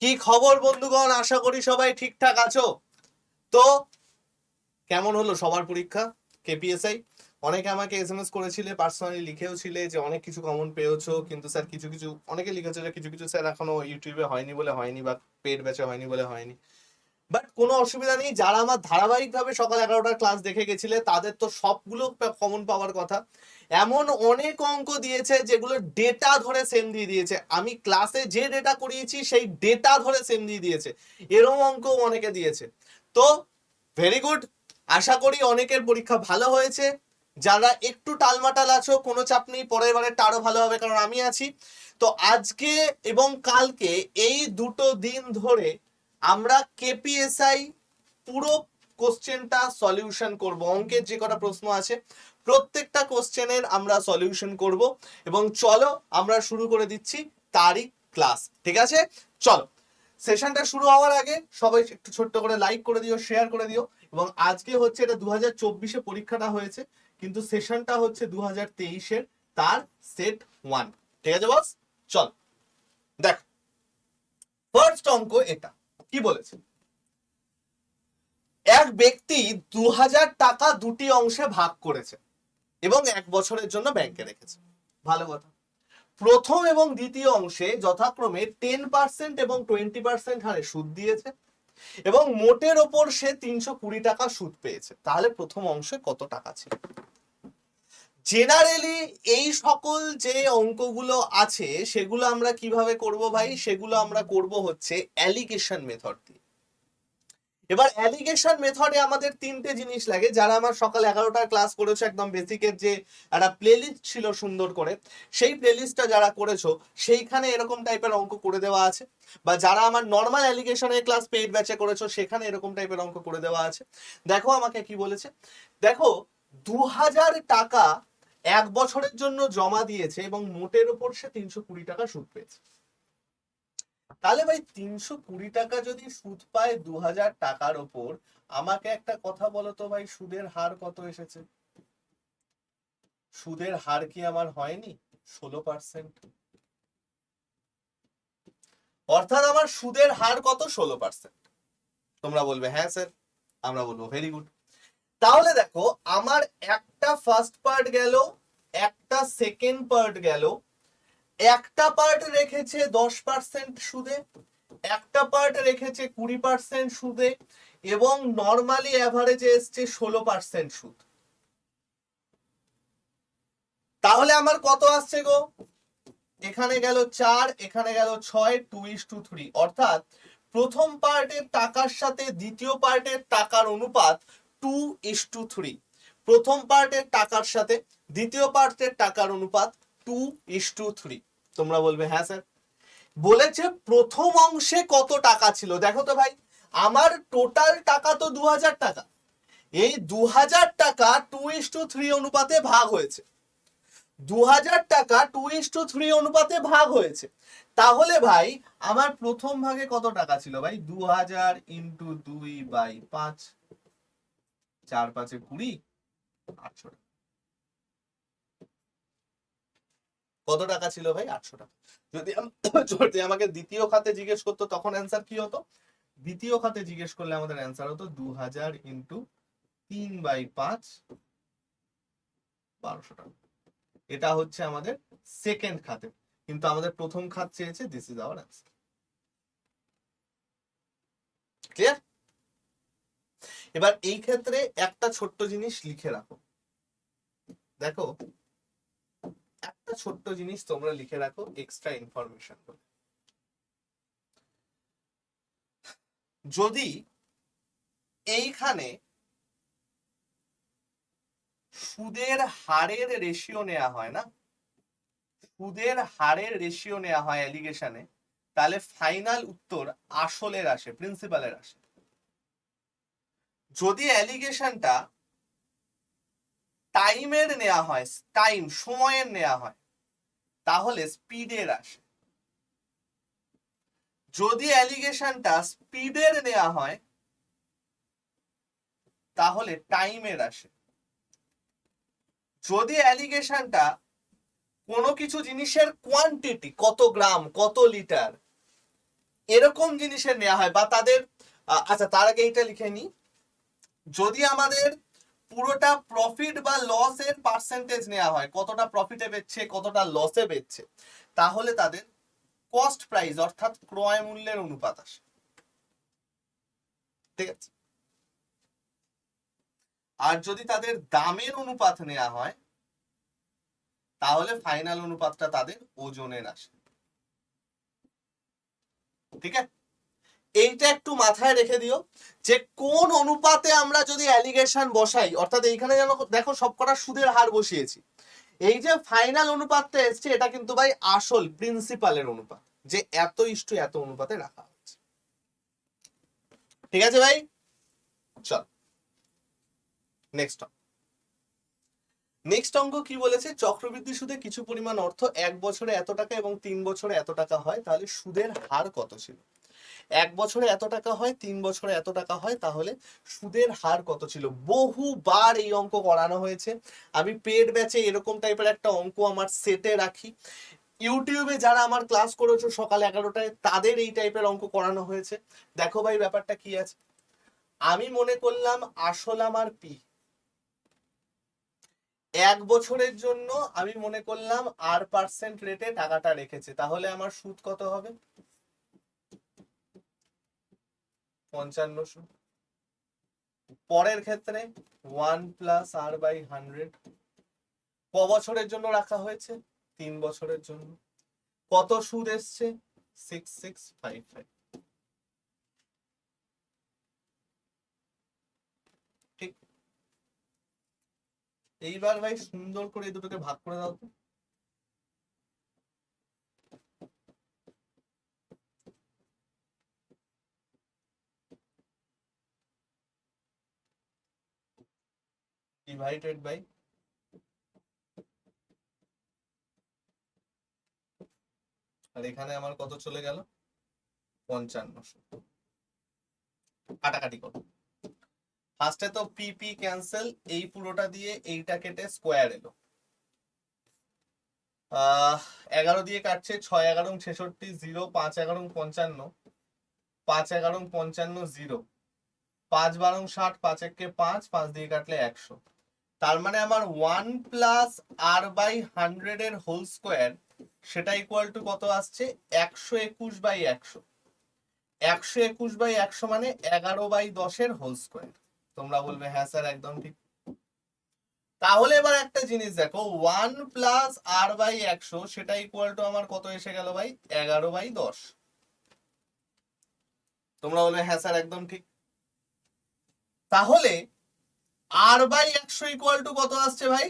কি খবর বন্ধুগণ? আশা করি সবাই ঠিকঠাক আছো। তো কেমন হলো সবার পরীক্ষা? কেপিএসআই অনেকে আমাকে এসএমএস করেছিলে, পার্সোনালি লিখেও ছিলে যে অনেক কিছু কমন পেয়েছো, কিন্তু স্যার কিছু কিছু অনেকে লিখেছে যে কিছু কিছু স্যার এখনো ইউটিউবে হয়নি বলে হয়নি, বা পেড ব্যাচে হয়নি বলে হয়নি। বাট কোনো অসুবিধা নেই, যারা আমার ধারাবাহিকভাবে সকাল 11টার ক্লাস দেখে গেছিলে তাদের তো সবগুলো কমন পাওয়ার কথা। এমন অনেক অঙ্ক দিয়েছে যেগুলো ডেটা ধরে সেম দিয়ে দিয়েছে, আমি ক্লাসে যে ডেটা করিয়েছি সেই ডেটা ধরে সেম দিয়ে দিয়েছে, এরম অঙ্ক অনেকে দিয়েছে। তো ভেরি গুড, আশা করি অনেকের পরীক্ষা ভালো হয়েছে। যারা একটু টালমাটাল আছো কোনো চাপ নেই, পরের বারেরটা আরো ভালো হবে কারণ আমি আছি। তো আজকে এবং কালকে এই দুটো দিন ধরে আমরা কেপিএসআই পুরো কোশ্চেনটা সলিউশন করব। অঙ্কের যে কটা প্রশ্ন আছে প্রত্যেকটা কোশ্চেনের আমরা সলিউশন করব, এবং চলো আমরা শুরু করে দিচ্ছি তারই ক্লাস। ঠিক আছে, চলো। সেশনটা শুরু হওয়ার আগে সবাই একটু ছোট্ট করে লাইক করে দিও, শেয়ার করে দিও। এবং আজকে হচ্ছে এটা 2024-এ পরীক্ষাটা হয়েছে, কিন্তু সেশনটা হচ্ছে 2023-এর, তার সেট 1। ঠিক আছে বস, চল দেখ। ফার্স্ট অঙ্ক এটা কি বলেছে, এক ব্যক্তি 2000 টাকা দুটি অংশে ভাগ করেছে এবং 1 বছরের জন্য ব্যাংকে রেখেছে। ভালো কথা। প্রথম এবং দ্বিতীয় অংশে যথাক্রমে 10% এবং 20% হারে সুদ দিয়েছে, এবং মোটের ওপর সে 320 টাকা সুদ পেয়েছে। তাহলে প্রথম অংশে কত টাকা ছিল? জেনারেলি এই সকল যে অঙ্কগুলো আছে সেগুলো আমরা কিভাবে করব ভাই? সেগুলো আমরা করব হচ্ছে অ্যালিগেশন মেথড দিয়ে। এবার অ্যালিগেশন মেথডে আমাদের তিনটে জিনিস লাগে। যারা আমার সকাল 11টার ক্লাস করেছো, একদম বেসিকের যে একটা প্লেলিস্ট ছিল সুন্দর করে, সেই প্লেলিস্টটা যারা করেছো সেইখানে এরকম টাইপের অঙ্ক করে দেওয়া আছে। বা যারা আমার নর্মাল অ্যালিগেশনের ক্লাস পেইড ব্যাচে করেছো সেখানে এরকম টাইপের অঙ্ক করে দেওয়া আছে। দেখো আমাকে কি বলেছে, দেখো 2000 টাকা 1 বছরের জন্য জমা দিয়েছে এবং মোটের উপর সে 320 টাকা সুদ পেয়েছে। তাহলে ভাই 320 টাকা যদি সুদ পায় 2000 টাকার ওপর, আমাকে একটা কথা বলো তো ভাই, সুদের হার কত এসেছে? সুদের হার কি আমার হয়নি 16%? অর্থাৎ আমার সুদের হার কত? 16%। তোমরা বলবে হ্যাঁ স্যার, আমরা বলবো ভেরি গুড। তাহলে দেখো, আমার একটা ফার্স্ট পার্ট গেল, একটা সেকেন্ড পার্ট গেল, একটা পার্ট রেখেছে 10% সুদে, একটা পার্ট রেখেছে 20% সুদে, এবং নর্মালি অ্যাভারেজে এসছে 16% সুদ। তাহলে আমার কত আসছে গো? এখানে গেল 4, এখানে গেল 6, 2:3। অর্থাৎ প্রথম পার্টের টাকার সাথে দ্বিতীয় পার্টের টাকার অনুপাত 2:3। প্রথম পার্টের টাকার সাথে দ্বিতীয় পার্টের টাকার অনুপাত 2:3। তোমরা বলবে হ্যাঁ স্যার। বলেছে প্রথম অংশে কত টাকা ছিল। দেখো তো ভাই, আমার টোটাল টাকা তো 2000 টাকা। এই 2000 টাকা 2:3 অনুপাতে ভাগ হয়েছে। 2000 টাকা 2:3 অনুপাতে ভাগ হয়েছে। তাহলে ভাই আমার প্রথম ভাগে কত টাকা ছিল ভাই? 2000 ইন্টু 2/5, 4 5 20, 800 টাকা। কত টাকা ছিল ভাই? 800 টাকা। যদি আমাকে দ্বিতীয় খাতে জিজ্ঞেস করতো তখন অ্যান্সার কি হতো? দ্বিতীয় খাতে জিজ্ঞেস করলে আমাদের অ্যান্সার হতো 2000 ইন্টু 3/5, 1200 টাকা। এটা হচ্ছে আমাদের সেকেন্ড খাতে, কিন্তু আমাদের প্রথম খাত চেয়েছে। This is our answer. Clear? এবার এই ক্ষেত্রে একটা ছোট্ট জিনিস লিখে রাখো। দেখো, একটা ছোট্ট জিনিস তোমরা লিখে রাখো এক্সট্রা ইনফরমেশন। যদি এইখানে সুদের হারের রেশিও নেওয়া হয় না, সুদের হারের রেশিও নেওয়া হয় অ্যালিগেশনে, তাহলে ফাইনাল উত্তর আসলের আসে, প্রিন্সিপালের আসে। যদি অ্যালিগেশনটা টাইমের নেওয়া হয়, টাইম সময়ের নেওয়া হয়, তাহলে স্পিডের আসে। যদি অ্যালিগেশনটা স্পিডের নেওয়া হয় তাহলে টাইমের আসে। যদি অ্যালিগেশনটা কোনো কিছু জিনিসের কোয়ান্টিটি, কত গ্রাম, কত লিটার, এরকম জিনিসের নেওয়া হয় বা তাদের আচ্ছা তার আগে এইটা লিখে নি, যদি আমাদের পুরোটা প্রফিট বা লসের পার্সেন্টেজ নেওয়া হয়, কতটা প্রফিটে বেচছে কতটা লসে বেচছে, তাহলে তাদের কস্ট প্রাইস অর্থাৎ ক্রয় মূল্যের অনুপাত আসে। ঠিক আছে, আর যদি তাদের দামের অনুপাত নেওয়া হয় তাহলে ফাইনাল অনুপাতটা তাদের ওজনের আসে। ঠিক আছে, এইটা একটু মাথায় রেখে দিও যে কোন অনুপাতে আমরা যদি অ্যালিগেশন বসাই, অর্থাৎ এইখানে যেন দেখো সবকটা সুদের হার বসিয়েছি, এই যে ফাইনাল অনুপাতটা এসছে এটা কিন্তু ভাই আসল প্রিন্সিপালের অনুপাত, যে এত ইস্টু এত অনুপাতে রাখা হচ্ছে। ঠিক আছে ভাই, চল নেক্সট নেক্সট অঙ্ক কি বলেছে, চক্রবৃদ্ধি সুদে কিছু পরিমাণ অর্থ 1 বছরে এত টাকা এবং 3 বছরে এত টাকা হয়, তাহলে সুদের হার কত ছিল? 1 বছরে এত টাকা হয়, 3 বছরে এত টাকা হয়, তাহলে সুদের হার কত ছিল? বহুবার এই অঙ্ক করানো হয়েছে, আমি পেড ব্যাচে এরকম টাইপের একটা অঙ্ক আমার সেটে রাখি, ইউটিউবে যারা আমার ক্লাস করেছো সকাল 11টায় তাদের এই টাইপের অঙ্ক করানো হয়েছে। দেখো ভাই ব্যাপারটা কি আছে, আমি মনে করলাম আসল আমার পি, 1 বছরের জন্য আমি মনে করলাম R% রেটে টাকাটা রেখেছে, তাহলে আমার সুদ কত হবে? 5500। পরের ক্ষেত্রে 1 প্লাস R/100। ক বছরের জন্য রাখা হয়েছে? 3 বছরের জন্য। কত সুদ এসছে? 6655। ঠিক, এইবার ভাই সুন্দর করে এই দুটোকে ভাগ করে দাও তো। ডিভাইডেড বাই, আর এখানে আমার কত চলে গেল? 5500। কাটাকাটি করো, ফার্স্টে তো পি পি ক্যান্সেল, এই পুরোটা দিয়ে এইটা কেটে স্কোয়ার এলো, 11 দিয়ে কাটছে, 6 11 66 0, 5 11 55, 5 11 55 0, 5 12 60, 5 1 5, 5 দিয়ে কাটলে 100। তার মানে আমার 1 প্লাস R/100 এর হোল স্কোয়ার সেটা ইকুয়াল টু কত আসছে? 121/100। 121/100 মানে 11/10 এর হোল স্কোয়ার। তোমরা বলবে হ্যাঁ স্যার একদম ঠিক। তাহলে এবার একটা জিনিস দেখো, 1 প্লাস R/100 সেটা ইকুয়াল টু আমার কত এসে গেল ভাই? 11/10। তোমরা বলবে হ্যাঁ স্যার একদম ঠিক। তাহলে R/100 ইকুয়াল টু কত আসছে ভাই?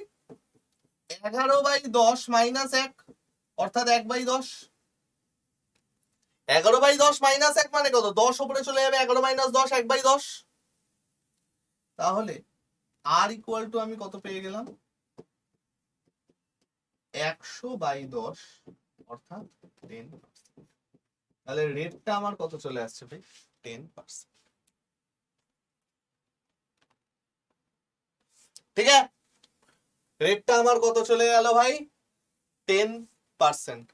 11/10 মাইনাস 1, অর্থাৎ 1/10। 11/10 মাইনাস 1 মানে কত? 10 উপরে চলে যাবে, 11 মাইনাস 10 1/10। তাহলে আর ইকুয়াল টু আমি কত পেয়ে গেলাম? 100/10 অর্থাৎ 10%। তাহলে রেটটা আমার কত চলে আসছে ভাই? 10%। ঠিক আছে, রেটটা আমার কত চলে গেল ভাই? 10%।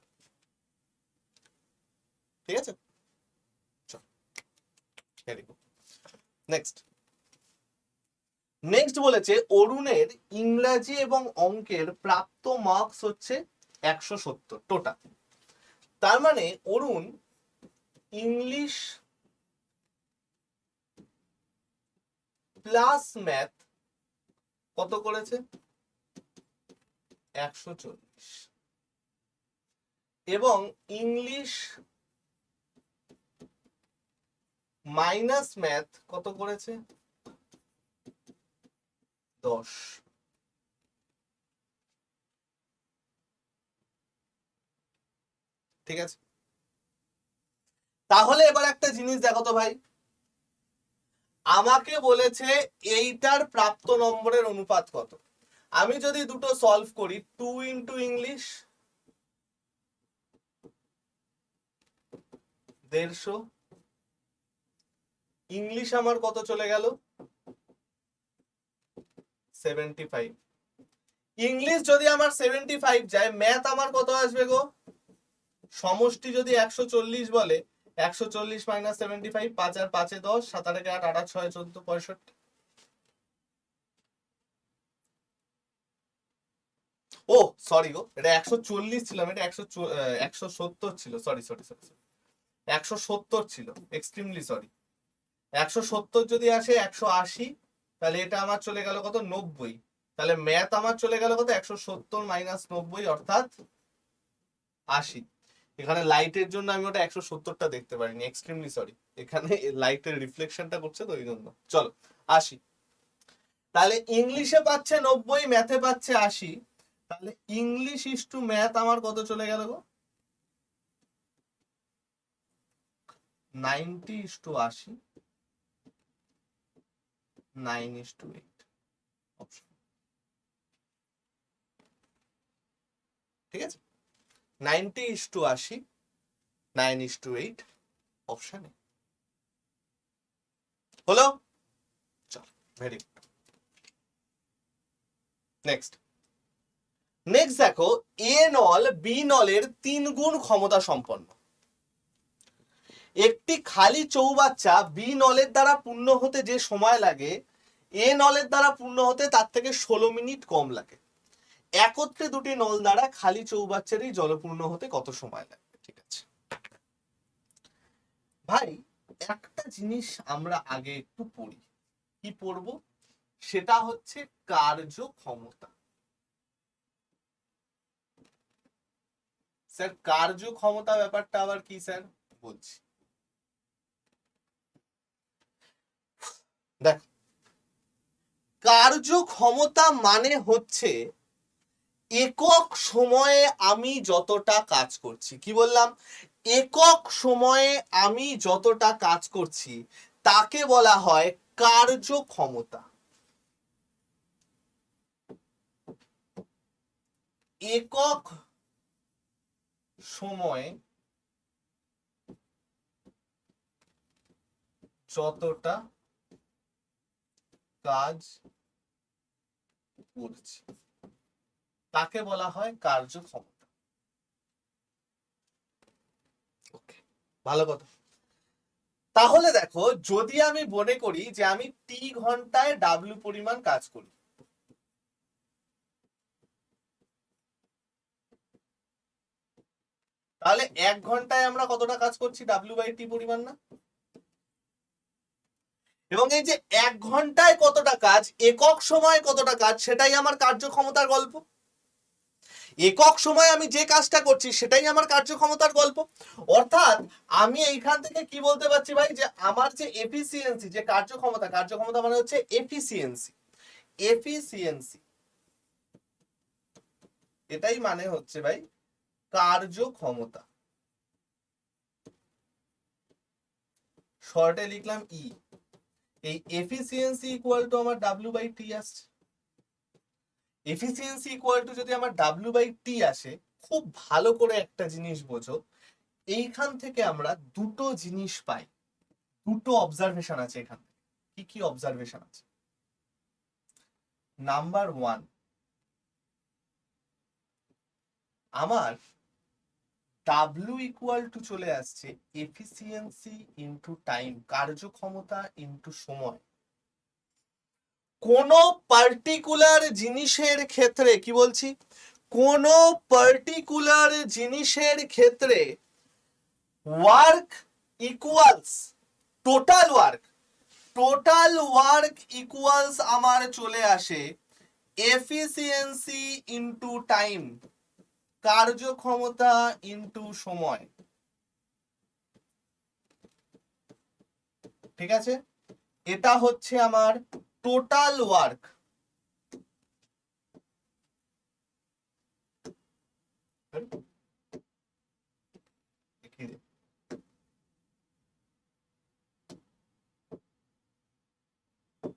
ঠিক আছে, নেক্সট নেক্সট বলেছে অরুণের ইংরাজি এবং অঙ্কের প্রাপ্ত মার্কস হচ্ছে 170 টোটাল। তার মানে অরুণ ইংলিশ প্লাস ম্যাথ কত করেছে? 140, এবং ইংলিশ মাইনাস ম্যাথ কত করেছে? 10। ঠিক আছে, তাহলে এবার একটা জিনিস দেখো তো ভাই, আমাকে বলেছে এইটার প্রাপ্ত নম্বরের অনুপাত কত। আমি যদি দুটো সলভ করি, 2 ইন্টু ইংলিশ 150, ইংলিশ আমার কত চলে গেল? 75। ইংলিশ যদি আমার 75 যায়, ম্যাথ আমার কত আসবে গো? সমষ্টি যদি 140 বলে, 140 মাইনাস 75, 5 আর 5 এ 10, 7 আর 8, 8 আর 6 14, 65। ও সরি গো, এটা 140 ছিল, এটা 170 ছিল, সরি সরি সরি, 170 ছিল, এক্সট্রিমলি সরি। 170 যদি আসে 180, তাহলে এটা আমার চলে গেল কত, 90। তাহলে ম্যাথ আমার চলে গেল কত, 170 মাইনাস 90 অর্থাৎ 80। এখানে লাইটের জন্য আমি ওটা 170টা দেখতে পারিনি, এক্সট্রিমলি সরি। এখানে লাইটের রিফ্লেকশনটা করছে তো ওই জন্য। চলো 80। তাহলে ইংলিশে পাচ্ছে 90, ম্যাথে পাচ্ছে 80। তাহলে ইংলিশ ইস টু ম্যাথ আমার কত চলে গেল গো, 90 is to 80, 9 is to 8 option. ঠিক আছে, 90 is to 80, 9 is to 8 option এ হলো। চল ভেরি গুড। নেক্সট দেখো, এ নল বি নলের 3 গুণ ক্ষমতা সম্পন্ন একটি খালি চৌবাচ্চা বি নলের দ্বারা পূর্ণ হতে যে সময় লাগে, এ নলের দ্বারা পূর্ণ হতে তার থেকে 16 মিনিট কম লাগে। একত্রে দুটি নল দ্বারা খালি চৌবাচ্চারই জলপূর্ণ হতে কত সময় লাগবে? ঠিক আছে ভাই, একটা জিনিস আমরা আগে একটু পড়ি। কি পড়ব? সেটা হচ্ছে কার্যক্ষমতা। স্যার কার্যক্ষমতা ব্যাপারটা আবার কি স্যার? বলছি, দেখ, কার্যক্ষমতা মানে হচ্ছে একক সময়ে আমি যতটা কাজ করছি। কি বললাম? একক সময়ে আমি যতটা কাজ করছি তাকে বলা হয় কার্যক্ষমতা। একক সময়ে যতটা কাজ করছি তাকে বলা হয় কার্যক্ষমতা। ওকে, ভালো কথা। তাহলে দেখো, যদি আমি মনে করি যে আমি টি ঘন্টায় ডাব্লিউ পরিমাণ কাজ করি, তাহলে 1 ঘন্টায় আমরা কতটা কাজ করছি? ডাব্লিউ বাই টি পরিমাণ না? এবং এই যে 1 ঘন্টায় কতটা কাজ, একক সময়ে কতটা কাজ, সেটাই আমার কার্যক্ষমতার গল্প। একক সময়ে আমি যে কাজটা করছি সেটাই আমার কার্যক্ষমতার গল্প। অর্থাৎ আমি এইখান থেকে কি বলতে পারছি ভাই, যে আমার যে এফিসিয়েন্সি, যে কার্যক্ষমতা, কার্যক্ষমতা মানে হচ্ছে এফিসিয়েন্সি। এফিসিয়েন্সি এটাই মানে হচ্ছে ভাই কার্যক্ষমতা। শর্টে লিখলাম ই। এই এফিসিয়েন্সি ইকুয়াল টু আমার ডাব্লিউ বাই টি আসছে। এফিসিয়েন্সি ইকুয়াল টু যদি আমার ডাব্লিউ বাই টি আসে, খুব ভালো করে একটা জিনিস বোঝো, এইখান থেকে আমরা দুটো জিনিস পাই, দুটো অবজারভেশন আছে এখানে। কি কি অবজারভেশন আছে? নাম্বার 1, আমার ডাব্লিউ ইকুয়াল টু চলে আসছে এফিসিয়েন্সি ইনটু টাইম, কার্যক্ষমতা ইনটু সময়। কোন পার্টিকুলার জিনিসের ক্ষেত্রে, কি বলছি, কোন পার্টিকুলার জিনিসের ক্ষেত্রে work equals total work. Total work equals আমার চলে আসে এফিসিয়েন্সি ইনটু টাইম, কার্যক্ষমতা ইনটু সময়। ঠিক আছে, এটা হচ্ছে আমার টোটাল ওয়ার্ক।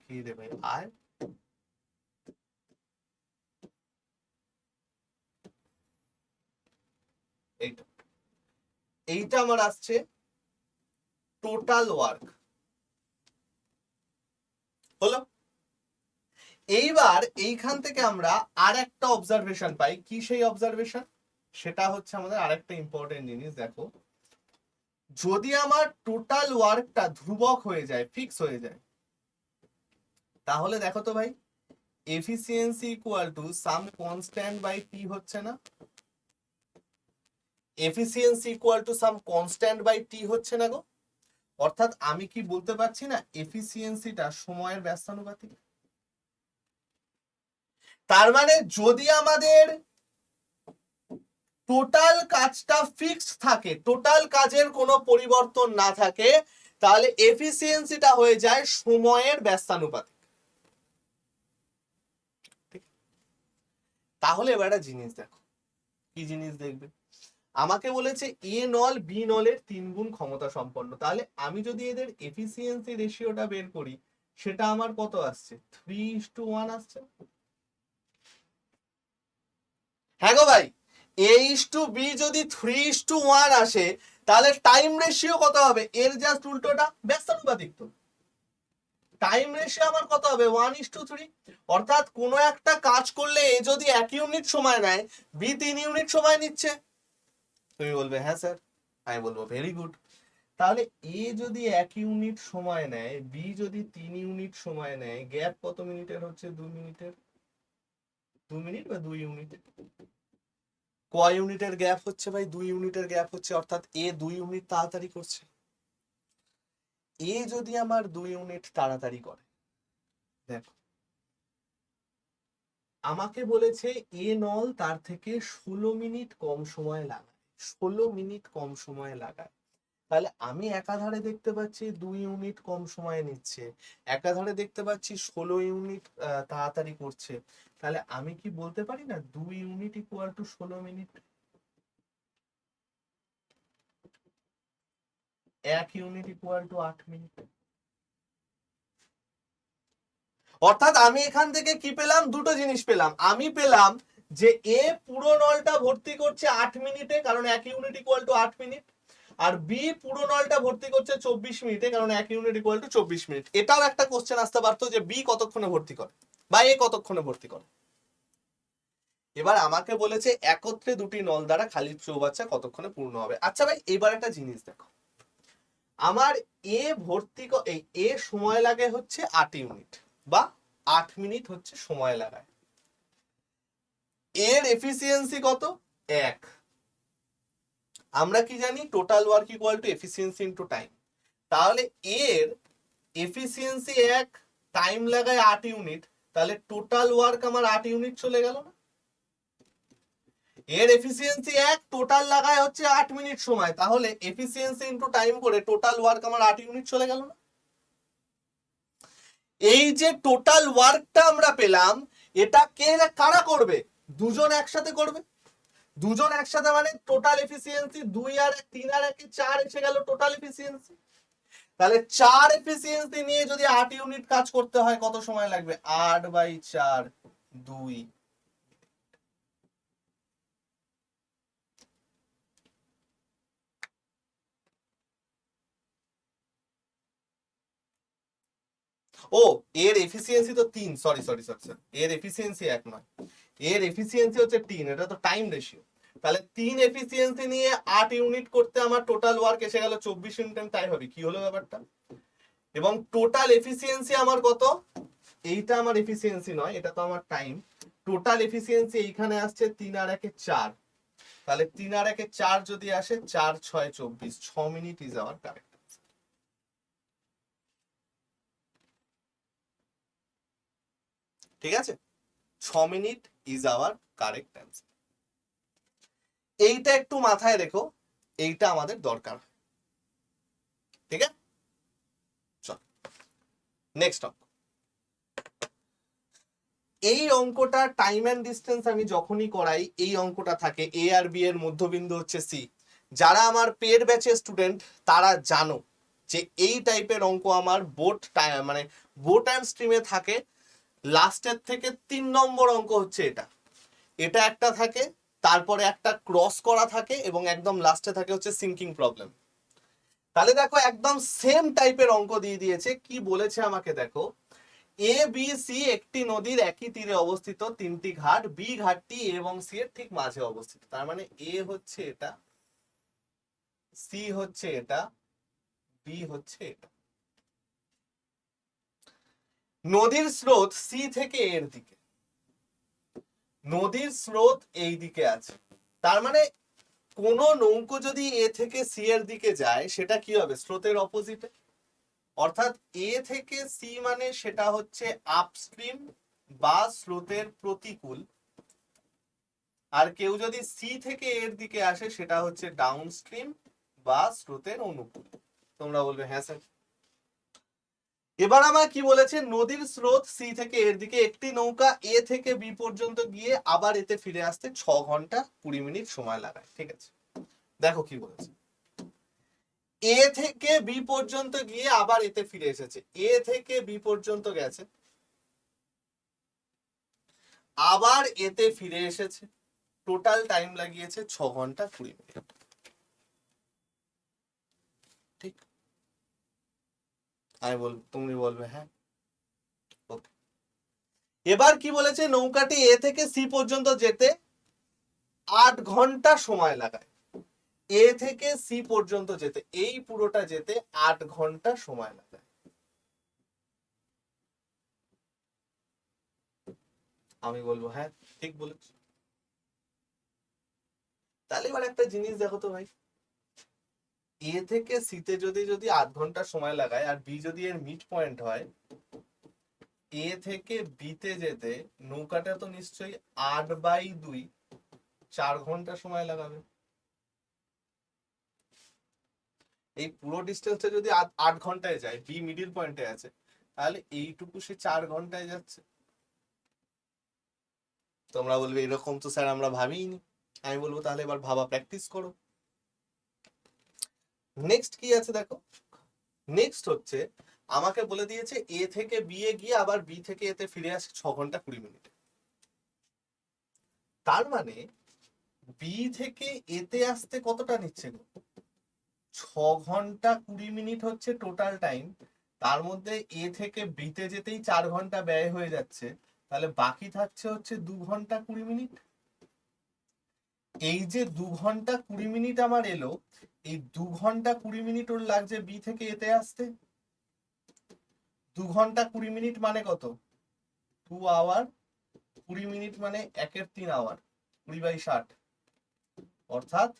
কি রে ভাই, আর এইটা, এইটা আমার আসছে টোটাল ওয়ার্ক। হলো। এইবার এইখান থেকে আমরা আর একটা অবজারভেশন পাই। কি সেই অবজারভেশন? সেটা হচ্ছে আমাদের আরেকটা ইম্পর্টেন্ট জিনিস। দেখো, যদি আমার টোটাল ওয়ার্কটা ধ্রুবক হয়ে যায়, ফিক্স হয়ে যায়, তাহলে দেখো তো ভাই efficiency equal to some constant by T হচ্ছে না? Efficiency equal to some constant by T হচ্ছে না গো? অর্থাৎ আমি কি বলতে পারছি না এফিসিয়েন্সিটা সময়ের ব্যস্তানুপাতিক? তার মানে যদি আমাদের টোটাল কাজটা ফিক্সড থাকে, টোটাল কাজের কোনো পরিবর্তন না থাকে, তাহলে এফিসিয়েন্সিটা হয়ে যায় সময়ের ব্যস্তানুপাতিক। তাহলে এবার একটা জিনিস দেখো, কি জিনিস দেখবে, আমাকে বলেছে এ নল বি নলের 3 গুণ ক্ষমতা সম্পন্ন, তাহলে আমি যদি এদের এফিসিয়েন্সি রেশিওটা বের করি, সেটা আমার কত আসছে? 3:1 আসছে। হ্যাঁ গো ভাই, A:B যদি 3:1 আসে, তাহলে টাইম রেশিও কত হবে? এর জাস্ট উল্টোটা, ব্যস্তানুপাতিক তো। টাইম রেশিও আমার কত হবে? 1:3। অর্থাৎ কোনো একটা কাজ করলে এ যদি 1 ইউনিট সময় নেয়, বি 3 ইউনিট সময় নিচ্ছে। তুমি বলবে হ্যাঁ স্যার, আমি বলবো ভেরি গুড। তাহলে এ যদি 1 ইউনিট সময় নেয়, বি যদি 3 ইউনিট সময় নেয়, গ্যাপ কত মিনিটের হচ্ছে? 2 মিনিটের। 2 মিনিট বা 2 ইউনিট। কয় ইউনিটের গ্যাপ হচ্ছে ভাই? 2 ইউনিটের গ্যাপ হচ্ছে, অর্থাৎ এ 2 ইউনিট তাড়াতাড়ি করছে। এ যদি আমার 2 ইউনিট তাড়াতাড়ি করে, দেখো আমাকে বলেছে এ নল তার থেকে 16 মিনিট কম সময় লাগায়, 16 মিনিট কম সময় লাগায়। তাহলে আমি একাধারে দেখতে পাচ্ছি 2 ইউনিট কম সময় নিচ্ছে, একাধারে দেখতে পাচ্ছি 16 ইউনিট তাড়াতাড়ি করছে। তাহলে আমি কি বলতে পারি না 2 unit equal two 16 minute? 1 unit equal to 8 minute. অর্থাৎ আমি এখান থেকে কি পেলাম? দুটো জিনিস পেলাম। আমি পেলাম যে এ পুরো নলটা ভর্তি করছে 8 মিনিটে, কারণ 1 ইউনিট ইকুয়াল টু 8 মিনিট। আর বি পুরো নলটা ভর্তি করছে 24 মিনিটে, কারণ 1 ইউনিট ইকুয়াল টু 24 মিনিট। এটাও একটা কোশ্চেন আসতে পারতো যে বি কতক্ষণে ভর্তি করে বা এ কতক্ষণে ভর্তি করে। এবার আমাকে বলেছে একত্রে দুটি নল দ্বারা খালি চৌবাচ্চা কতক্ষণে পূর্ণ হবে। আচ্ছা ভাই, এবার একটা জিনিস দেখো, আমার এ ভর্তি এই এ সময় লাগে হচ্ছে 8 ইউনিট বা 8 মিনিট হচ্ছে সময় লাগায়। এর এফিসিয়েন্সি কত? 1। আমরা কি জানি? Total work equal to efficiency into time. তাহলে এর এফিসিয়েন্সি 1, টাইম লাগায় 8 ইউনিট, তাহলে টোটাল ওয়ার্ক আমার 8 ইউনিট চলে গেল না? এর এফিসিয়েন্সি 1, টোটাল লাগায় হচ্ছে 8 মিনিট সময়, তাহলে এফিসিয়েন্সি ইনটু টাইম করে টোটাল ওয়ার্ক আমার 8 ইউনিট চলে গেল না? এই যে টোটাল ওয়ার্কটা আমরা পেলাম, এটা কে কারা করবে? দুজন একসাথে করবে। দুজন একসাথে মানে টোটাল এফিসিয়েন্সি 2 আর 1, 3 আর 1 4 এসে গেল টোটাল এফিসিয়েন্সি। তাহলে 4 এফিসিয়েন্সি নিয়ে যদি 8 ইউনিট কাজ করতে হয়, কত সময় লাগবে? 8/4 2। ও, এর এফিসিয়েন্সি তো 3, সরি সরি সরি সরি, এর এফিসিয়েন্সি 1 নয়, এর এফিসিয়েন্সি হচ্ছে 3, এটা তো টাইম রেশিও। তাহলে 3 এফিসিয়েন্সি নিয়ে 8 ইউনিট করতে আমার টোটাল ওয়ার্ক এসে গেল 24 ইউনিট টাইম হবে। কি হলো ব্যাপারটা? এবং টোটাল এফিসিয়েন্সি আমার কত? এইটা আমার এফিসিয়েন্সি নয়, এটা তো আমার টাইম। টোটাল এফিসিয়েন্সি এইখানে আসছে 3 আর 1 4। তাহলে 3 আর 1 4 যদি আসে, 4 6 24, 6 মিনিট ইজ আওয়ার কারেক্ট। ঠিক আছে, 6 minute is our correct answer. এইটা একটু মাথায় রেখো, এইটা আমাদের দরকার। ঠিক আছে, চল নেক্সট অঙ্ক। এই অঙ্কটা টাইম এন্ড ডিস্টেন্স আমি যখনই করাই, এই অঙ্কটা থাকে এ আর বি এর মধ্যবিন্দু হচ্ছে সি। যারা আমার পেড ব্যাচের স্টুডেন্ট তারা জানো যে এই টাইপের অঙ্ক আমার বোর্ড মানে বোর্ড অ্যান্ড স্ট্রিমে থাকে। লাস্টের থেকে 3 নম্বর অঙ্ক হচ্ছে এটা। এটা একটা থাকে, তারপরে একটা ক্রস করা থাকে, এবং একদম লাস্টে থাকে হচ্ছে সিঙ্কিং প্রবলেম। তাহলে দেখো একদম সেম টাইপের অঙ্ক দিয়ে দিয়েছে। কি বলেছে আমাকে দেখো, এ বি সি একটি নদীর একই তীরে অবস্থিত, 3টি ঘাট, বি ঘাটটি এ এবং সি এর ঠিক মাঝে অবস্থিত। তার মানে এ হচ্ছে এটা, সি হচ্ছে এটা, বি হচ্ছে এটা। নদীর স্রোত সি থেকে এর দিকে, নদীর স্রোত এই দিকে আছে, তার মানে কোন নৌকো যদি এ থেকে সি এর দিকে যায় সেটা কি হবে, স্রোতের অপোজিটে। অর্থাৎ এ থেকে সি মানে সেটা হচ্ছে আপস্ট্রিম বা স্রোতের প্রতিকূল, আর কেউ যদি সি থেকে এর দিকে আসে সেটা হচ্ছে ডাউনস্ট্রিম বা স্রোতের অনুকূল। তোমরা বলবে হ্যাঁ স্যার। এবার আমার কি বলেছে, নদীর স্রোত সি থেকে এর দিকে, একটি নৌকা এ থেকে বি পর্যন্ত গিয়ে আবার এতে ফিরে আসতে 6 ঘন্টা 20 মিনিট সময় লাগায়। ঠিক আছে, দেখো কি বলেছে, এ থেকে বি পর্যন্ত গিয়ে আবার এতে ফিরে এসেছে, এ থেকে বি পর্যন্ত গেছে, আবার এতে ফিরে এসেছে, টোটাল টাইম লাগিয়েছে 6 ঘন্টা 20 মিনিট। ঠিক, আমি বলবো, তুমি বলবে হ্যাঁ। ওকে, এবার কি বলেছে, নৌকাটি এ থেকে সি পর্যন্ত যেতে 8 ঘন্টা সময় লাগায়। এ থেকে সি পর্যন্ত যেতে, এই পুরোটা যেতে 8 ঘন্টা সময় লাগায়। আমি বলবো হ্যাঁ ঠিক বলেছ। তাহলে এবার একটা জিনিস দেখো তো ভাই, এ থেকে সিতে যদি যদি 8 ঘন্টা সময় লাগায় আর বি যদি এর মিড পয়েন্ট হয়, এ থেকে বিতে যেতে নৌকাটা তো নিশ্চয়ই 8/2 4 ঘন্টা সময় লাগাবে। এই পুরো ডিস্টেন্সটা যদি 8 ঘন্টায় যায়, বি মিডিল পয়েন্টে আছে, তাহলে এইটুকু সে 4 ঘন্টায় যাচ্ছে। তোমরা বলবে এরকম তো স্যার আমরা ভাবিনি। আমি বলবো তাহলে এবার ভাবা প্র্যাকটিস করো। নেক্সট কি আছে দেখো, নেক্সট হচ্ছে আমাকে বলে দিয়েছে এ থেকে বি এ গিয়ে আবার বি থেকে এতে ফিরে আসে 6 ঘন্টা 20 মিনিটে। তার মানে বি থেকে এতে আসতে কতটা নিচ্ছে গো, 6 ঘন্টা 20 মিনিট হচ্ছে টোটাল টাইম, তার মধ্যে এ থেকে বিতে যেতেই 4 ঘন্টা ব্যয় হয়ে যাচ্ছে, তাহলে বাকি থাকছে হচ্ছে 2 ঘন্টা 20 মিনিট। এই যে 2 ঘন্টা 20 মিনিট আমার এলো, এই 2 ঘন্টা 20 মিনিট ওর লাগছে বি থেকে এতে আসতে। 2 ঘন্টা 20 মিনিট মানে কত, 2 আওয়ার 20 মিনিট মানে 1/3 আওয়ার, 20/60, অর্থাৎ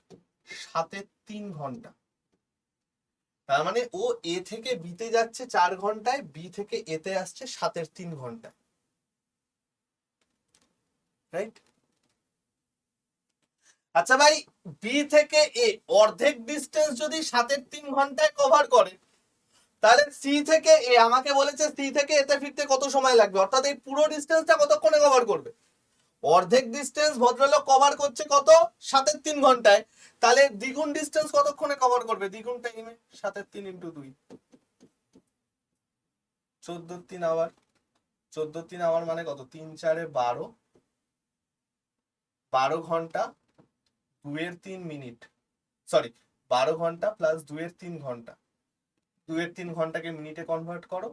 7/3 ঘন্টা। তার মানে ও এ থেকে বিতে যাচ্ছে 4 ঘন্টায়, বি থেকে এতে আসছে 7/3 ঘন্টায়। রাইট? আচ্ছা ভাই, বি থেকে এ অর্ধেক ডিস্টেন্স যদি 7/3 ঘন্টায় কভার করে, তাহলে সি থেকে এ আমাকে বলেছে সি থেকে এতে ফিরতে কত সময় লাগবে, অর্থাৎ এই পুরো ডিস্টেন্সটা কতক্ষণে কভার করবে। অর্ধেক ডিস্টেন্স ভদ্রলোক কভার করছে কত, 7/3 ঘন্টায়, তাহলে দ্বিগুণ ডিস্টেন্স কতক্ষণে কভার করবে, দ্বিগুণ টাইমে, 7/3 × 2, 14/3 আওয়ার। 14/3 আওয়ার মানে কত, 3×4 = 12, 12 ঘন্টা 2/3 মিনিট, সরি 12 ঘন্টা প্লাস 2/3 ঘন্টা, 2/3 ঘন্টাকে মিনিটে কনভার্ট করো,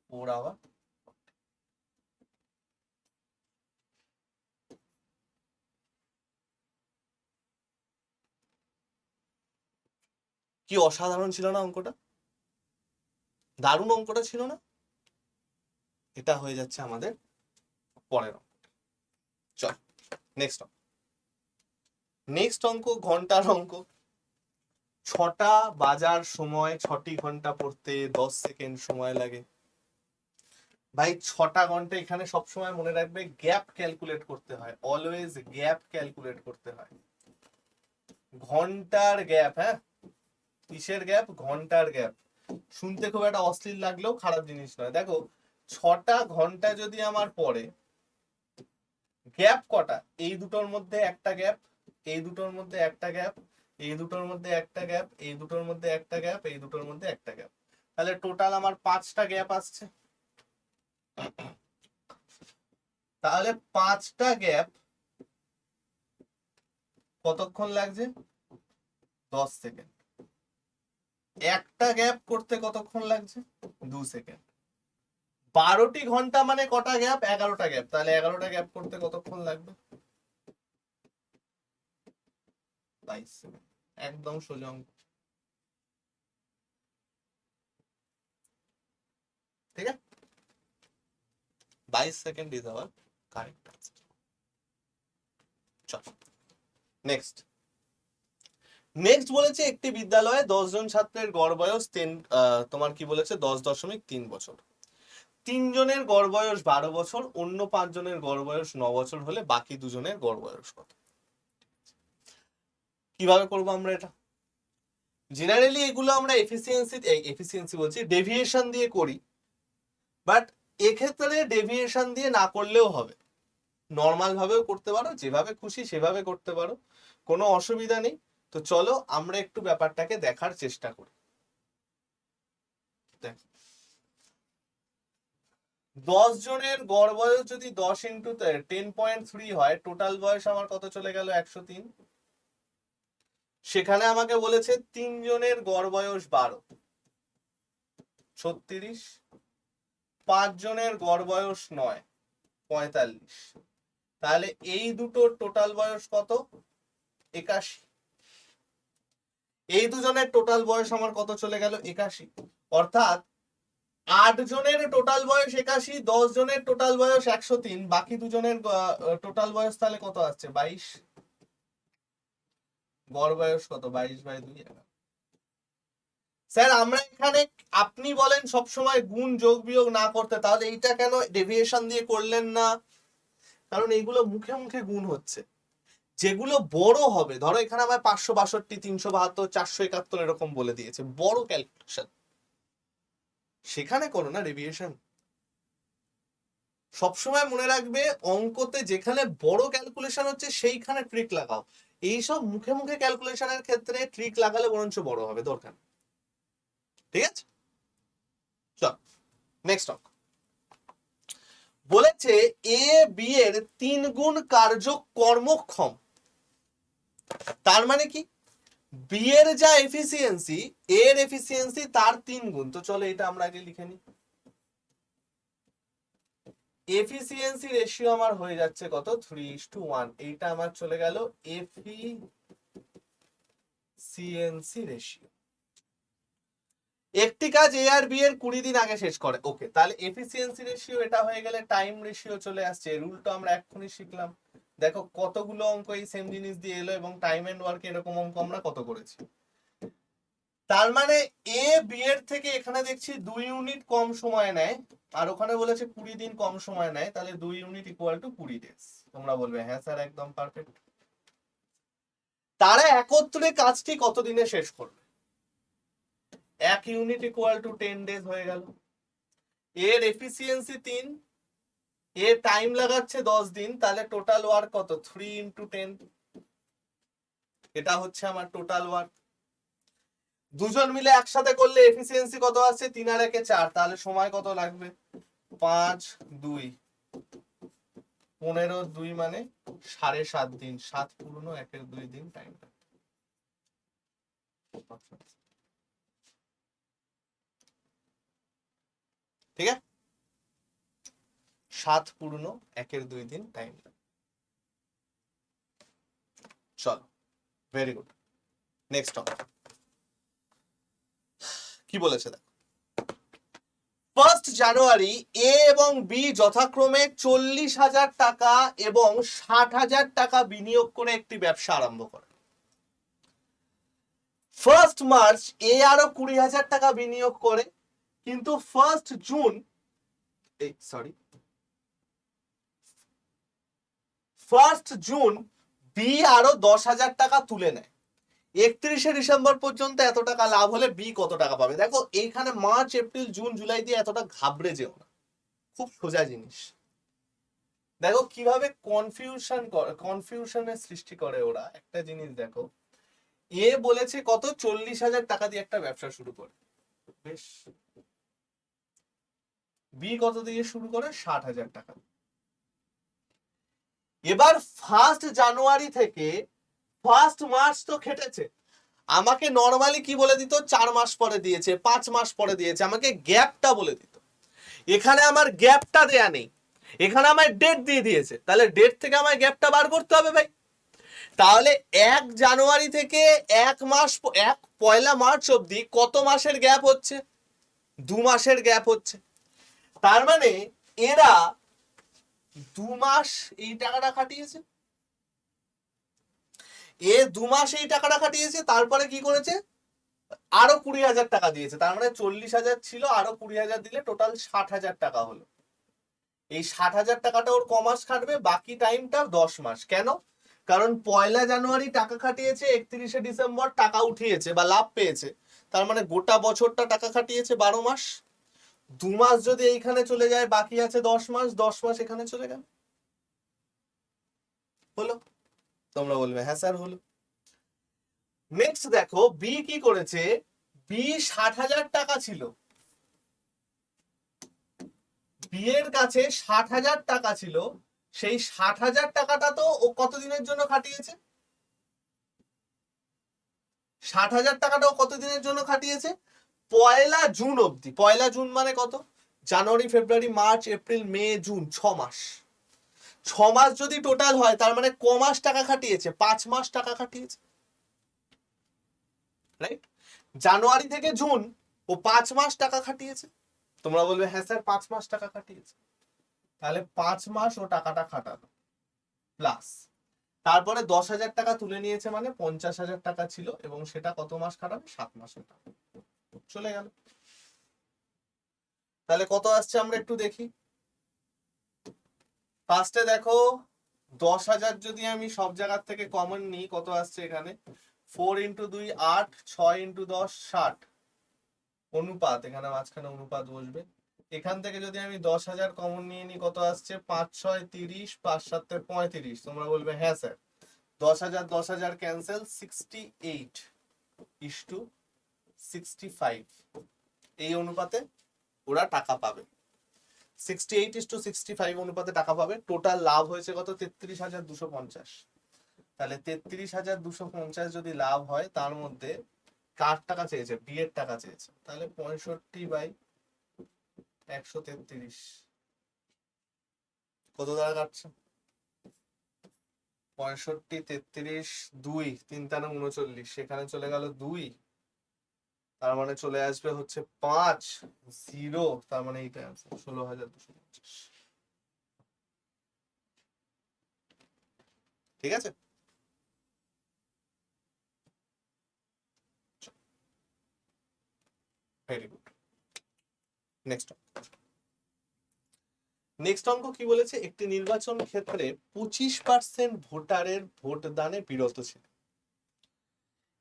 4 আওয়ার। কি অসাধারণ ছিল না অঙ্কটা, দারুণ অঙ্কটা ছিল না। এটা হয়ে যাচ্ছে আমাদের পরের অঙ্ক। চল নেক্সট অঙ্ক, নেক্সট অঙ্ক ঘন্টার অঙ্ক। 6টা বাজার সময় 6টি ঘন্টা পড়তে 10 সেকেন্ড সময় লাগে। ভাই 6টা ঘন্টা, এখানে সবসময় মনে রাখবে গ্যাপ ক্যালকুলেট করতে হয়, অলওয়েজ গ্যাপ ক্যালকুলেট করতে হয়, ঘন্টার গ্যাপ। হ্যাঁ, কিসের গ্যাপ, ঘন্টার গ্যাপ। শুনতে খুব একটা অশ্লীল লাগলেও খারাপ জিনিস নয়। দেখো 6টা ঘন্টা যদি আমার পড়ে, গ্যাপ কটা, এই দুটোর মধ্যে একটা গ্যাপ, এই দুটোর মধ্যে একটা গ্যাপ, এই দুটোর মধ্যে একটা গ্যাপ, এই দুটোর মধ্যে একটা গ্যাপ, এই দুটোর মধ্যে একটা গ্যাপ, তাহলে টোটাল আমার 5টা গ্যাপ আসছে। তাহলে 5টা গ্যাপ কতক্ষণ লাগছে, 10 সেকেন্ড। একটা গ্যাপ করতে কতক্ষণ লাগছে, 2 সেকেন্ড। 12টি ঘন্টা মানে কটা গ্যাপ, 11টা গ্যাপ, তাহলে 11টা গ্যাপ করতে কতক্ষণ লাগবে, 22 সেকেন্ড। একদম সোজা অঙ্ক। ঠিক আছে, 22 second is our correct answer. চল নেক্সট। নেক্সট বলেছে একটি বিদ্যালয়ে 10 জন ছাত্রের গড় বয়স তোমার কি বলেছে 10.3 বছর। 3 জনের গড় বয়স 12 বছর, অন্য 5 জনের গড় বয়স 9 বছর হলে বাকি 2 জনের গড় বয়স কত? কিভাবে করবো আমরা এটা? জেনারেলি এগুলো আমরা এফিসিয়েন্সি বলছি ডেভিয়েশন দিয়ে করি, বাট এক্ষেত্রে ডেভিয়েশন দিয়ে না করলেও হবে, নর্মাল ভাবেও করতে পারো, যেভাবে খুশি সেভাবে করতে পারো, কোনো অসুবিধা নেই। তো চলো আমরা একটু ব্যাপারটাকে দেখার চেষ্টা করি। 10 জনের গড় বয়স যদি 10 ইন্টু 10.3 হয়, টোটাল বয়স আমার কত চলে গেল? 103। সেখানে আমাকে বলেছে 3 জনের গড় বয়স 12, 36। 5 জনের গড় বয়স 9, 45। তাহলে এই দুটোর টোটাল বয়স কত? 81। এই দুজনের টোটাল বয়স আমার কত চলে গেল? 81। অর্থাৎ 8 জনের টোটাল বয়স 81, 10 জনের টোটাল বয়স 103, বাকি দুজনের টোটাল বয়স তাহলে কত আসছে? 22। গড় বয়স কত? 22/2। স্যার আমরা এখানে, আপনি বলেন সবসময় গুণ যোগ বিয়োগ না করতে, তাহলে এইটা কেন ডেভিয়েশন দিয়ে করলেন না? কারণ এইগুলো মুখে মুখে গুণ হচ্ছে, যেগুলো বড় হবে, ধরো এখানে আমার 562, 372, 471 এরকম বলে দিয়েছে, বড় ক্যালকুলেশন, সেখানে করো না ডেভিয়েশন। সবসময় মনে রাখবে অঙ্কতে যেখানে বড় ক্যালকুলেশন হচ্ছে সেইখানে ট্রিক লাগাও। এইসব মুখে মুখে ক্যালকুলেশনের ক্ষেত্রে ট্রিক লাগালে বরঞ্চ বড় হবে, দরকার। ঠিক আছে, চল নেক্সট অঙ্ক। বলেছে এ বি এর 3 গুণ কার্য কর্মক্ষম। তার মানে কি? বি এর যা এফিসিয়েন্সি, এর এফিসিয়েন্সি তার 3 গুণ। তো চলো এটা আমরা আগে লিখে নিই। এফিসিয়েন্সি রেশিও আমার হয়ে যাচ্ছে কত? 3:1। এইটা আমার চলে গেল এফিসিয়েন্সি রেশিও। একটি কাজ এ আর বি এর 20 দিন আগে শেষ করে। ওকে, তাহলে এফিসিয়েন্সি রেশিও এটা হয়ে গেলে টাইম রেশিও চলে আসছে। রুলটা আমরা এক্ষুনি শিখলাম। দেখো কতগুলো অঙ্ক এই সেম জিনিস দিয়ে এলো, এবং টাইম এন্ড ওয়ার্ক এরকম অঙ্ক আমরা কত করেছি। তার মানে এ বি এর থেকে এখানে দেখছি 2 ইউনিট কম সময় নেয়, আর ওখানে বলেছে 20 দিন কম সময় নেয়, তাহলে 2 ইউনিট ইকুয়াল টু 20 ডেজ। তোমরা বলবে হ্যাঁ স্যার একদম পারফেক্ট। তারা একত্রে কাজটি কত দিনে শেষ করবে? 1 ইউনিট ইকুয়াল টু 10 ডেজ হয়ে গেল। এর এফিসিয়েন্সি 3, এর টাইম লাগাচ্ছে 10 দিন, তাহলে টোটাল ওয়ার্ক কত? 3 ইন্টু 10। এটা হচ্ছে আমার টোটাল ওয়ার্ক। দুজন মিলে একসাথে করলে এফিসিয়েন্সি কত আছে? 3 আর 1 4, তাহলে সময় কত লাগবে? 5 2 15 2 মানে 7.5 দিন। 7 পূর্ণ 1 2 দিন টাইম। ঠিক আছে, 7 পূর্ণ 1 2 দিন টাইম। চলো ভেরি গুড, নেক্সট টপিক কি বলেছে দেখো। 1 জানুয়ারি এ এবং বি যথাক্রমে 40,000 টাকা এবং 60,000 টাকা বিনিয়োগ করে একটি ব্যবসা আরম্ভ করে। 1 মার্চ এ আরো 20,000 টাকা বিনিয়োগ করে, কিন্তু 1 জুন 1 জুন বি আরো 10,000 টাকা তুলে নেয়। 31শে ডিসেম্বর পর্যন্ত এত টাকা লাভ হলে বি কত টাকা পাবে? দেখো এইখানে মার্চ এপ্রিল জুন জুলাই দিয়ে এতটা ঘাবড়ে যেও না, খুব সোজা জিনিস। দেখো কিভাবে কনফিউশনের সৃষ্টি করে ওরা। একটা জিনিস দেখো, এ বলেছে কত? 40,000 টাকা দিয়ে একটা ব্যবসা শুরু করে, বেশ। বি কত দিয়ে শুরু করে? 60,000 টাকা। এবার 1 জানুয়ারি থেকে 1 মার্চ তো খেটেছে, আমাকে নরমালি কি বলে দিত? 4 মাস পরে দিয়েছে, 5 মাস পরে দিয়েছে, আমাকে গ্যাপটা বলে দিত। এখানে আমার গ্যাপটা দেয়া নেই, এখানে আমার ডেট দিয়ে দিয়েছে, তাহলে ডেট থেকে আমার গ্যাপটা বার করতে হবে ভাই। তাহলে 1 জানুয়ারি থেকে 1 মার্চ অবধি কত মাসের গ্যাপ হচ্ছে? 2 মাসের গ্যাপ হচ্ছে। তার মানে এরা 2 মাস এই টাকাটা খাটিয়েছে, 2 মাস এই টাকাটা খাটিয়েছে, তারপরে কি করেছে, আরো 20,000 টাকা দিয়েছে। তার মানে 40,000 ছিল, আরো 20,000 দিলে টোটাল 60,000 টাকা হলো। এই 60,000 টাকাটা ওর কমাস খাটবে, বাকি টাইমটা 10 মাস। কেন? কারণ 1 জানুয়ারি টাকা খাটিয়েছে, 31 ডিসেম্বর টাকা উঠিয়েছে বা লাভ পেয়েছে, তার মানে গোটা বছরটা টাকা খাটিয়েছে 12 মাস। 2 মাস যদি এইখানে চলে যায়, বাকি আছে 10 মাস, 10 মাস এখানে চলে গেল। হলো? তোমরা বলবে হ্যাঁ স্যার হলো। নেক্সট দেখো বি কি করেছে, বি 60,000 টাকা ছিল, বি এর কাছে 60,000 টাকা ছিল। সেই 60,000 টাকাটা তো ও কতদিনের জন্য খাটিয়েছে? 60,000 টাকাটা ও কতদিনের জন্য খাটিয়েছে? 1 জুন অবধি। 1 জুন মানে কত? জানুয়ারি, ফেব্রুয়ারি, মার্চ, এপ্রিল, মে, জুন, 6 মাস। 6 মাস যদি টোটাল হয়, তার মানে ক মাস টাকা খাটিয়েছে? 5 মাস টাকা খাটিয়েছে, রাইট? জানুয়ারি থেকে জুন ও 5 মাস টাকা খাটিয়েছে। তোমরা বলবে হ্যাঁ স্যার 5 মাস টাকা খাটিয়েছে। তাহলে 5 মাস ও টাকাটা খাটালো, প্লাস তারপরে 10,000 টাকা তুলে নিয়েছে, মানে 50,000 টাকা ছিল, এবং সেটা কত মাস খাটাবে? 7 মাসের টাকা চলে গেল। তাহলে কত আসছে আমরা একটু দেখি। ফার্স্টে দেখো 10,000 যদি আমি সব জায়গার থেকে কমন নিই, কত আসছে এখানে? 4 × 2 8, 6 × 10 60 অনুপাত, এখানে মাঝখানে অনুপাত বসবে। এখান থেকে যদি আমি 10,000 কমন নিয়ে নিই, কত আসছে? 5 × 6 30, 5 × 7 35। তোমরা বলবে হ্যাঁ স্যার 10,000 10,000 ক্যান্সেল, 68:65 এই অনুপাতে ওরা টাকা পাবে। 68:65 অনুপাতে টাকা পাবে। টোটাল লাভ হয়েছে কত? 33,250। তাহলে 33,250 যদি লাভ হয়, তার মধ্যে কার টাকা চেয়েছে? বি এর টাকা চেয়েছে। তাহলে 65/133 কত দ্বারা কাটছে? 65, 33, 2, 3 × 39, সেখানে চলে গেল 2, তার মানে চলে আসবে হচ্ছে 5, 0, তার মানে এইটা অ্যান্সার 16,250। ঠিক আছে? Very good. নেক্সট অঙ্ক কি বলেছে? একটি নির্বাচন ক্ষেত্রে 25% ভোটারের ভোটদানে বিরত ছিল।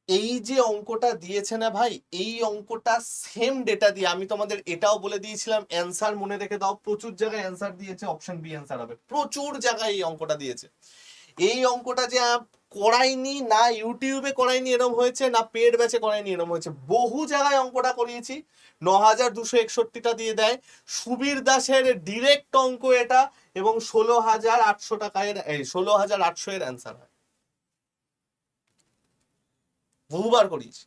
এই যে অঙ্কটা দিয়েছে না ভাই, এই অঙ্কটা সেম ডেটা দিয়ে আমি তোমাদের এটাও বলে দিয়েছিলাম, অ্যান্সার মনে রেখে দাও। প্রচুর জায়গায় অ্যান্সার দিয়েছে, অপশন বি অ্যান্সার হবে। প্রচুর জায়গায় এই অঙ্কটা দিয়েছে। এই অঙ্কটা যে করাইনি, না ইউটিউবে করাইনি এরম হয়েছে, না পেড ব্যাচে করাইনি এরম হয়েছে, বহু জায়গায় অঙ্কটা করিয়েছি। 9,261টা দিয়ে দেয়। সুবীর দাসের ডিরেক্ট অঙ্ক এটা, এবং 16,800 টাকায় 16,800 এর অ্যান্সার হয়। বহুবার করিয়েছি।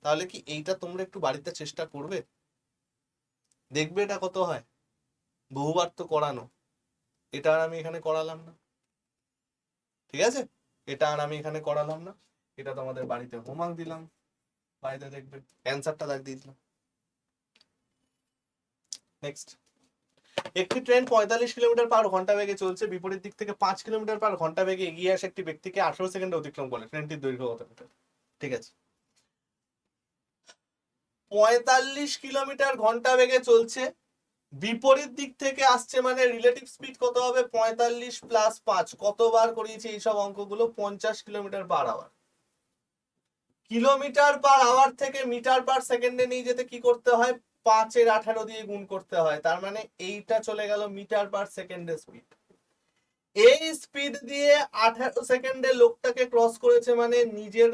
তাহলে কি এইটা তোমরা একটু বাড়িতে চেষ্টা করবে, দেখবে এটা কত হয়। বহুবার তো করানো, এটা আর আমি এখানে করালাম না, ঠিক আছে? এটা আর আমি এখানে করালাম না, এটা তোমাদের বাড়িতে হোমওয়ার্ক দিলাম, বাড়িতে দেখবে, অ্যান্সারটা দিয়ে দিলাম। নেক্সট, একটি ট্রেন 45 কিলোমিটার পার ঘন্টা বেগে চলছে, বিপরীত দিক থেকে 5 কিলোমিটার পার ঘন্টা বেগে এগিয়ে আসে একটি ব্যক্তিকে 18 সেকেন্ডে অতিক্রম করে। ট্রেনটির দৈর্ঘ্য কত মিটার? ঠিক আছে, 45 কিলোমিটার ঘন্টা বেগে চলছে, বিপরীত দিক থেকে আসছে, মানে রিলেটিভ স্পিড কত হবে? 45 + 5। কতবার করিয়েছি এইসব অঙ্কগুলো? 50 kilometre per hour. Kilometre per hour থেকে মিটার পার সেকেন্ডে নিয়ে যেতে কি করতে হয়? 5 × 18 দিয়ে গুণ করতে হয়। তার মানে এইটা চলে গেল মিটার পার সেকেন্ডের স্পিড। এই স্পিড দিয়ে 18 সেকেন্ডে লোকটাকে ক্রস করেছে, মানে নিজের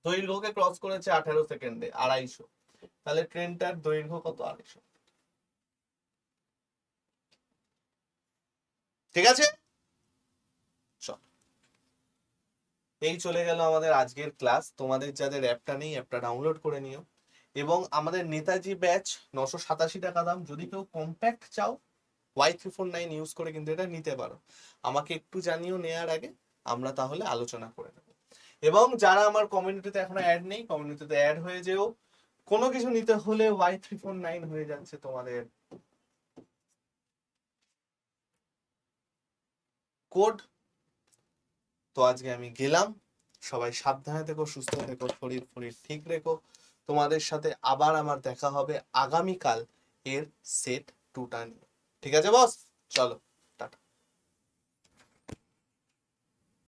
দৈর্ঘ্যকে ক্রস করেছে 18 সেকেন্ডে 250। তাহলে ট্রেনটার দৈর্ঘ্য কত? 250। ঠিক আছে, চল। এই চলে গেল আমাদের আজকের ক্লাস। তোমাদের যাদের অ্যাপটা নেই, অ্যাপটা ডাউনলোড করে নিও। এবং আমাদের নেতাজি ব্যাচ 987 টাকা দাম। যদি কেউ কম্প্যাক্ট চাও, Y349 ইউজ করে কিন্তু এটা নিতে পারো। আমাকে একটু জানিও নেওয়ার আগে, আমরা তাহলে আলোচনা করে নেব। এবং যারা আমার কমিউনিটিতে এখনো অ্যাড নেই, কমিউনিটিতে অ্যাড হয়ে যেও। কোনো কিছু নিতে হলে Y349 হয়ে যাচ্ছে তোমাদের কোড। তো আজকে আমি গেলাম, সবাই সাবধানে থেকো, সুস্থ থেকো, শরীর ফরীর ঠিক রেখো। তোমাদের সাথে আবার আমার দেখা হবে আগামীকাল এর সেট 2টা নিয়ে। ঠিক আছে বস, চলো।